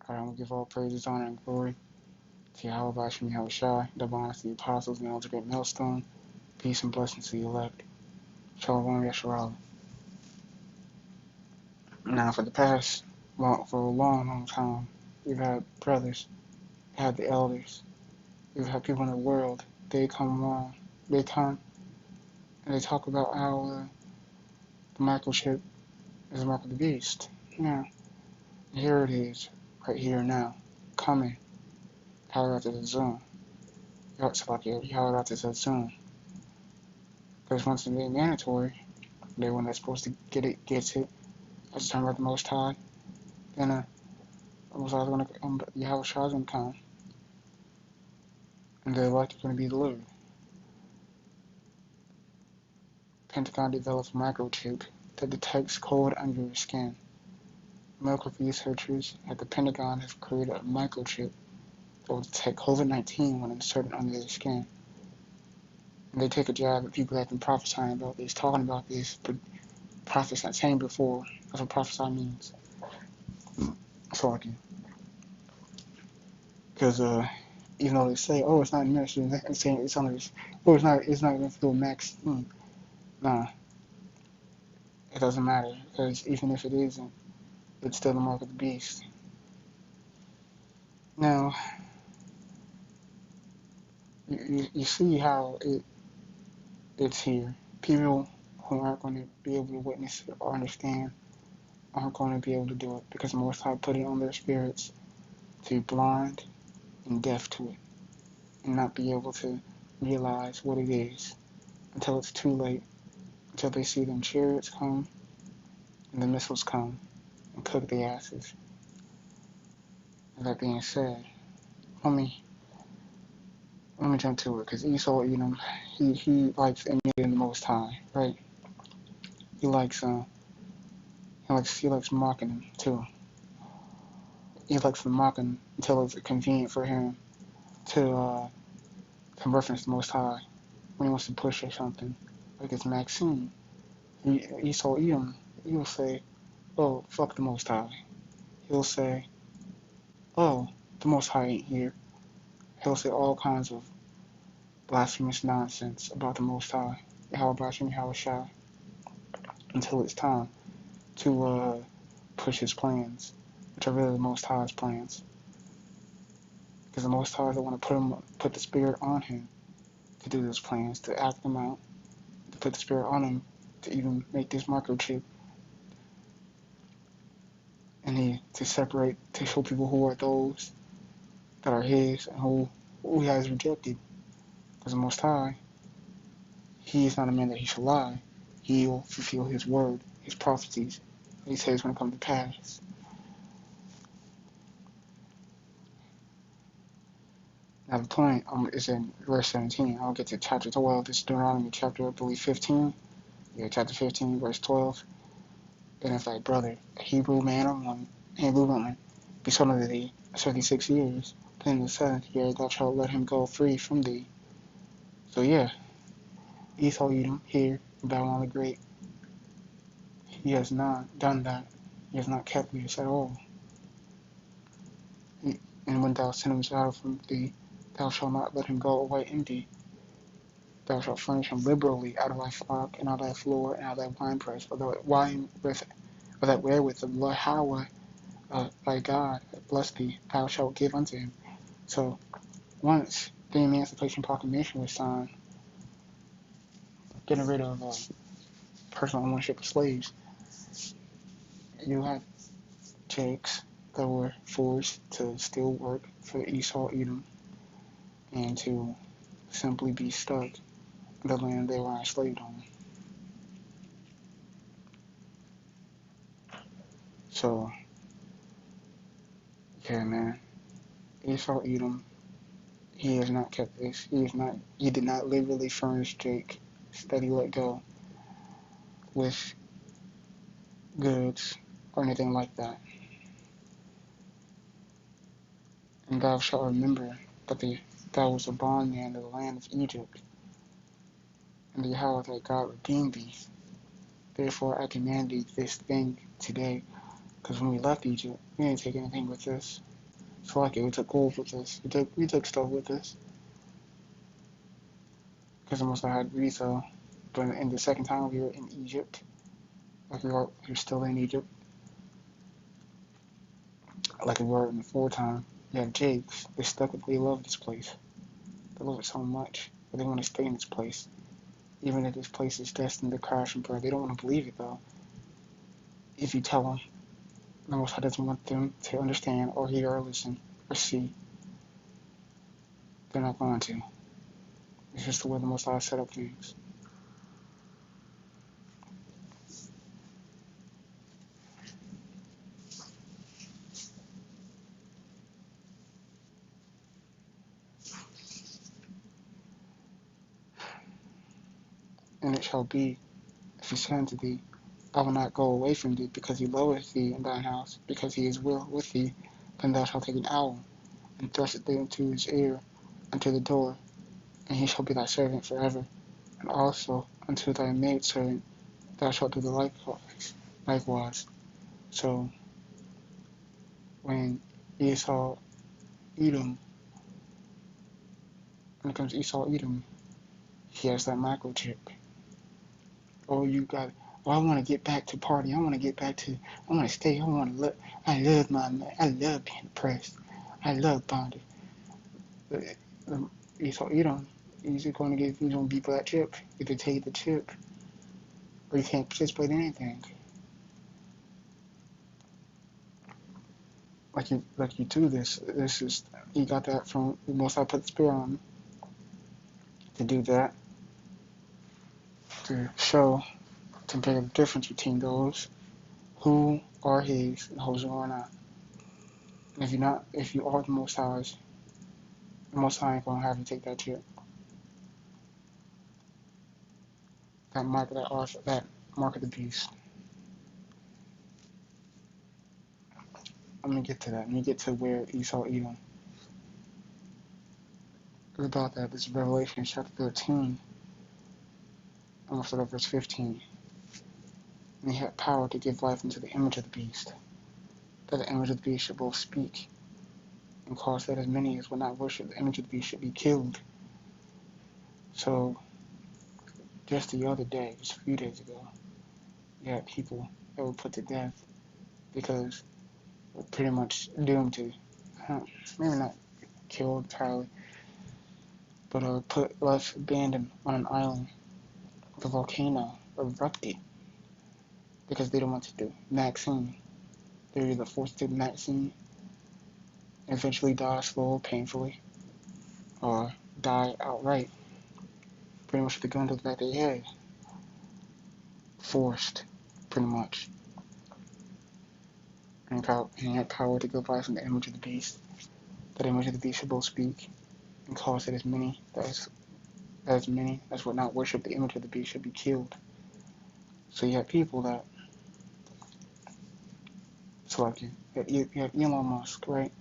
I will give all praises, honor, and glory to Yahawashi, Yahawashi, divine to the apostles, and the great millstone. Peace and blessings to the elect. Shalom, Yeshua. Now, for the past, for a long, long time, we've had brothers, had the elders, we've had people in the world. They come along, they come, and they talk about how the microchip is the mark of the beast. Now, here it is, right here now, coming. How to the Zoom. It's like how to the Zoom. Because once it's made mandatory, they when they're supposed to get it, gets it. That's the time about the Most High. Then it was either going to Yahawashi is going to come, and the elect are going to be delivered. Pentagon develops microchip that detects cold under your skin. Medical researchers at the Pentagon have created a microchip that will detect COVID-19 when inserted under their skin. And they take a jab at people that have been prophesying about this, talking about this, but prophesying, saying before. That's what prophesy means. Talking. Because even though they say, oh, it's not in ministry, they're saying it's under this, oh, it's not going to feel max. Nah, it doesn't matter, because even if it isn't, it's still the mark of the beast. Now, you see how it's here. People who aren't going to be able to witness it or understand aren't going to be able to do it, because the Most High put it on their spirits to be blind and deaf to it, and not be able to realize what it is until it's too late, until they see them chariots come and the missiles come and cook the asses. And that being said, let me jump to it, because Esau, he likes imitating the Most High, right? He likes mocking him too. He likes to mock him until it's convenient for him to reference the Most High when he wants to push or something. Like it's Maxine. Esau Edom, he'll say, oh, fuck the Most High. He'll say, oh, the Most High ain't here. He'll say all kinds of blasphemous nonsense about the Most High, Yahawashi, until it's time to push his plans, which are really the Most High's plans. Because the Most High don't want to put the Spirit on him to do those plans, to act them out, to put the Spirit on him to even make this microchip, and to separate, to show people who are those that are his and who he has rejected. Because the Most High, he is not a man that he shall lie. He will fulfill his word, his prophecies, that he says when it comes to pass. Now the point is in verse 17. I'll get to chapter 12. This is Deuteronomy chapter, I believe, 15. Yeah, chapter 15, verse 12. And if thy brother, a Hebrew man or woman, be sold unto thee 36 years, then in the 7th year thou shalt let him go free from thee. So yeah, Esau Edom here in Babylon the Great, he has not done that. He has not kept this at all. And when thou send him out from thee, thou shalt not let him go away empty. Thou shalt furnish him liberally out of thy flock, and out of thy floor, and out of thy winepress, or that wherewith the Yahawah thy God bless thee, thou shalt give unto him. So once the Emancipation Proclamation was signed, getting rid of personal ownership of slaves, you had Jakes that were forced to still work for Esau Edom and to simply be stuck in the land they were enslaved on. So, yeah, man, Esau Edom, he has not kept this. He did not liberally furnish Jake that he let go with goods or anything like that. And thou shalt remember that thou was a bondman in the land of Egypt, and the Yahawah thy God redeemed thee. Therefore I command thee this thing today, because when we left Egypt, we didn't take anything with us. So like we took gold with us. We took stuff with us because the Most High had Esau. But in the second time we were in Egypt, like we were still in Egypt, like we were in the fourth time. You have Jakes. They stuck with. They love this place. They love it so much, but they want to stay in this place, even if this place is destined to crash and burn. They don't want to believe it though. If you tell them, the Most High doesn't want them to understand or hear or listen or see. They're not going to. It's just the way the Most High set up things. And it shall be, if he said unto thee, I will not go away from thee, because he loveth thee in thine house, because he is well with thee, then thou shalt take an owl, and thrust it into his ear, unto the door, and he shall be thy servant forever. And also unto thy maidservant thou shalt do the likewise. So when Esau Edom, when it comes to Esau Edom, he has that microchip. Oh, you got it. Oh, I want to get back to party. I want to get back to. I want to stay. I want to look. I love my man. I love being oppressed. I love bondage. Esau Edom, he's going to be for that chip. Either take the chip, or you can't participate in anything. Like you do this. This is you got that from the Most High put the spirit on to do that, to show, to make a difference between those who are his and those who are not. And if you are the Most High's, the Most High ain't gonna have you take that chip. That mark of the beast. I'm gonna get to that. Let me get to where Esau Edom. It's about that. This is Revelation chapter 13. I'm gonna start at verse 15. And he had power to give life unto the image of the beast, that the image of the beast should both speak, and cause that as many as would not worship the image of the beast should be killed. So, just the other day, just a few days ago, you had people that were put to death because they're pretty much doomed to, maybe not killed entirely, but left abandoned on an island. The volcano erupted because they don't want to do vaccine. They're either forced to do vaccine, eventually die slow, painfully, or die outright. Pretty much with the gun to the back of their head. Forced, pretty much. And he had power to give life in the image of the beast. That image of the beast should both speak, and cause that as many as would not worship the image of the beast should be killed. So you have people that, so like you have Elon Musk, right?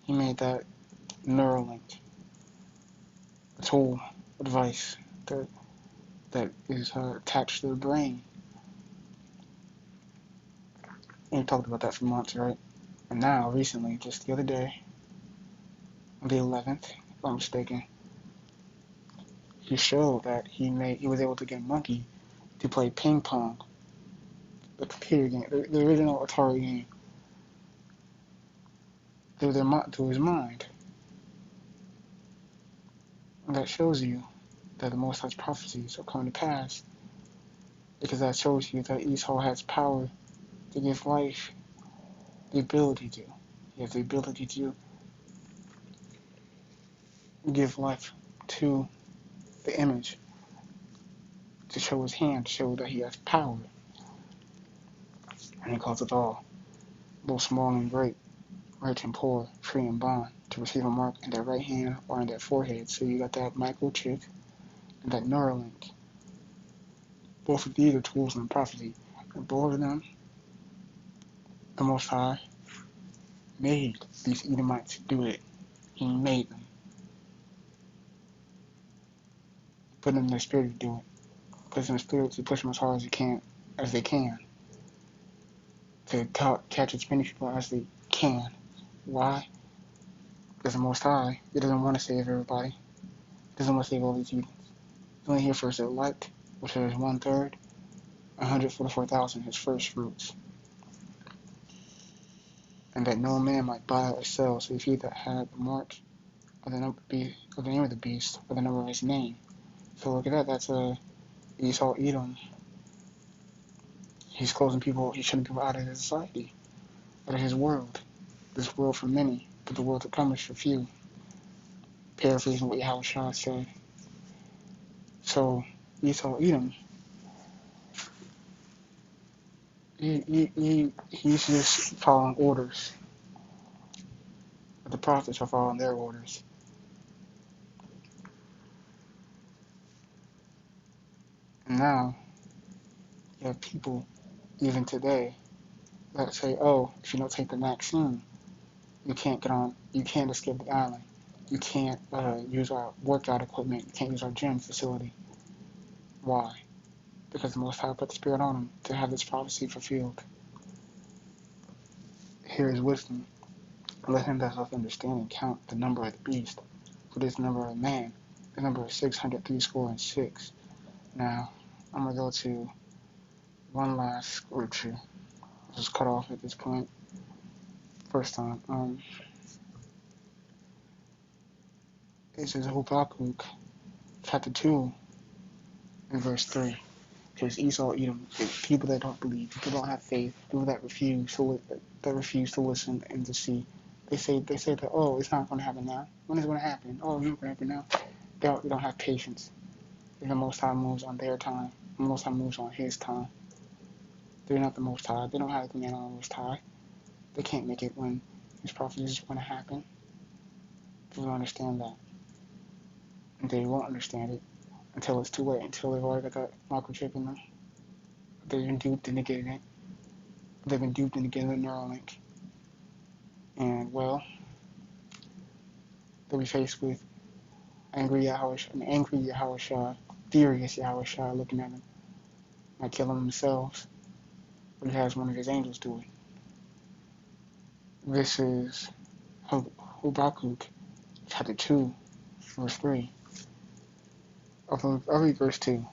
He made that Neuralink, a tool, a device that is attached to the brain. And he talked about that for months, right? And now, recently, just the other day, on the 11th, if I'm mistaken, he showed that he was able to get a monkey to play ping pong, the computer game, the original Atari game, through his mind. And that shows you that the Most High's prophecies are coming to pass, because that shows you that Esau has power to give life, the ability to. He has the ability to give life to the image, to show his hand, to show that he has power. And he Causeth All, both small and great, rich and poor, free and bond, to receive a mark in their right hand or in their forehead. So you got that microchip and that Neuralink. Both of these are tools in prophecy. And both of them, the Most High made these Edomites do it. He made them. Put them in their spirit to do it. Put them in their spirit to push them as hard as they can. To catch as many people as they can. Why? Because the Most High, He doesn't want to save everybody. He doesn't want to save all these heathens. He's only here for His elect, which is 1/3, 144,000, His first fruits. And that no man might buy or sell, save he that had the mark of the name of the beast, or the number of his name. So look at that. That's Esau, Edom. He's closing people. He's shutting people out of his society, out of his world. This world for many, but the world to come is for few. Paraphrasing what Yahawashi said. So Esau, Edom, he's just following orders. But the prophets are following their orders. And now you have people, even today, that say, "Oh, if you don't take the vaccine, you can't get on. You can't escape the island. You can't use our workout equipment. You can't use our gym facility." Why? Because the Most High put the Spirit on him to have this prophecy fulfilled. Here is wisdom. Let him that hath understanding count the number of the beast, for this number of man. The number is 666. Now, I'm going to go to one last scripture. This is cut off at this point. First time. It says Habakkuk, chapter 2, and verse 3. Because Esau, Edom, people that don't believe, people that don't have faith, people that refuse to listen and to see. They say that, oh, it's not going to happen now. When is it going to happen? Oh, it's not going to happen now. They don't have patience. The Most High moves on their time. The Most High moves on His time. They're not the Most High. They don't have to command on the Most High. They can't make it when His prophecy is going to happen. People don't understand that. And they won't understand it until it's too late, until they've already got that microchip in them. They've been duped into getting it. They've been duped into getting the Neuralink. And, well, they'll be faced with angry Yahawashi, furious Yahawashi looking at them, might kill them themselves, but He has one of His angels do it. This is Habakkuk, chapter 2, verse 3. I'll read verse 2.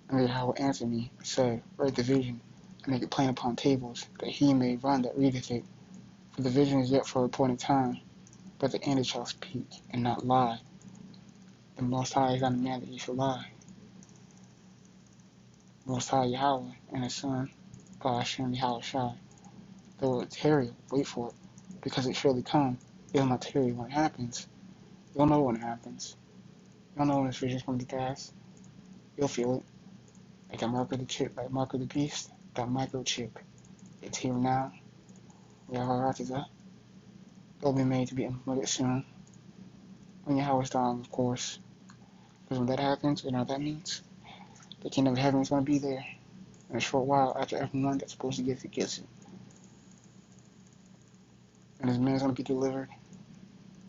And Yahawah answered me, and said, write the vision, and make it plain upon tables, that he may run that readeth it. For the vision is yet for a appointed time, but the end it shall speak, and not lie. The Most High is not a man that he shall lie. Most High Yahawah and His Son, bahasham Yahawashi. Though it tarry, wait for it, because it surely come. It'll not tarry when it happens. You'll know when it happens. You'll know when this vision's going to be passed. You'll feel it. Like a mark of the chip, like mark of the beast, that microchip. It's here now. Yahawashi. It'll be made to be implemented soon. When Yahweh's done, of course. Because when that happens, you know what that means? The kingdom of heaven is going to be there in a short while after everyone that's supposed to get it gets it. And His man is going to be delivered,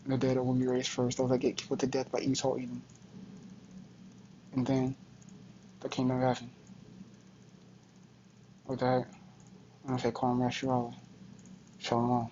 and the dead will be raised first. Those that get killed to death by Esau, Edom. And then the kingdom of heaven. With that, I'm going to say, Kwam Yashua. Shalom.